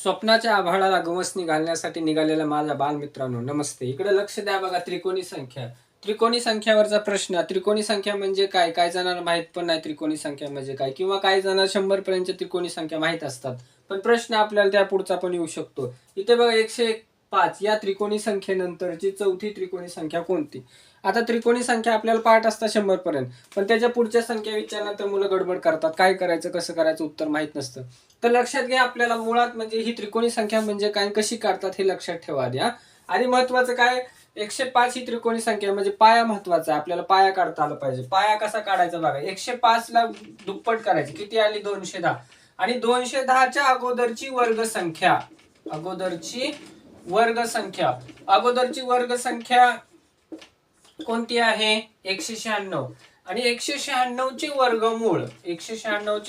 स्वप्नाच्या आभाळाला गवसणी घालण्यासाठी निघालेल्या माझ्या बालमित्रांनो नमस्ते. इकडे लक्ष द्या बघा. त्रिकोणी संख्या, त्रिकोणी संख्यावरचा प्रश्न. त्रिकोणी संख्या म्हणजे काय? काही जणांना माहित पण नाही त्रिकोणी संख्या म्हणजे काय, किंवा काही जण 100 पर्यंत त्रिकोणी संख्या माहित असतात, पण प्रश्न आपल्याला त्या पुढचा पण येऊ शकतो. इथे बघा 105 या त्रिकोणी संख्येनंतरची चौथी त्रिकोणी संख्या कोणती? आता त्रिकोणी संख्या आपल्याला पाठ असतात 100 पर्यंत, पण त्याच्या पुढच्या संख्या विचारल्यानंतर मुलं गडबड करतात. काय करायचं, कसं करायचं, उत्तर माहित नसतं. तर लक्षात घ्या, आपल्याला मुळात म्हणजे ही त्रिकोणी संख्या म्हणजे काय, कशी काढतात हे लक्षात ठेवा द्या. आणि महत्वाचं काय, 105 ही त्रिकोणी संख्या म्हणजे पाया महत्वाचा आहे. आपल्याला पाया काढता आला पाहिजे. पाया कसा काढायचा बघा. 105 ला दुप्पट करायची, किती आली? 210. आणि 210च्या अगोदरची वर्गसंख्या, अगोदरची वर्गसंख्या कोणती आहे? 196. आणि 196 चे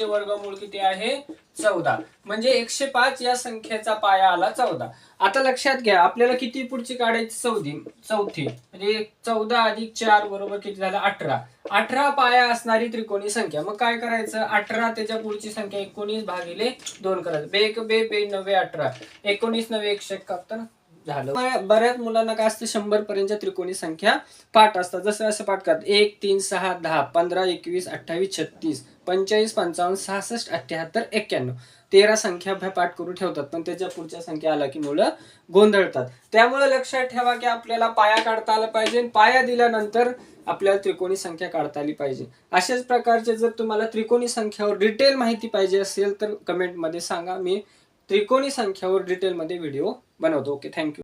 वर्गमूळ किती आहे? 14. म्हणजे 105 या संख्येचा पाया आला 14. आता लक्षात घ्या, आपल्याला किती पुढची काढायची? चौथी. म्हणजे 14 अधिक 4 बरोबर किती झालं? 18. 18 पाया असणारी त्रिकोणी संख्या. मग काय करायचं? 18 त्याच्या पुढची संख्या 19 भागिले 2 करायचं. बे 9 18. 19 9 171 झालं. बऱ्याच मुलांना काय असतं, 100 पर्यंतच्या त्रिकोणी संख्या पाठ असतात. जसं असं पाठ करतात: 1 3 6 10 15 21 28 36 45 55 66 78 91. 13 संख्या पाठ करून ठेवतात, पण त्याच्या पुढच्या संख्या आला की मुलं गोंधळतात. त्यामुळे लक्षात ठेवा की आपल्याला पाया काढता आला पाहिजे. पाया दिल्यानंतर आपल्याला त्रिकोणी संख्या काढता आली पाहिजे. अशाच प्रकारचे जर तुम्हाला त्रिकोणी संख्यावर डिटेल माहिती पाहिजे असेल तर कमेंटमध्ये सांगा. मी त्रिकोणी संख्यावर डिटेलमध्ये व्हिडिओ बनवतो. Okay, thank you.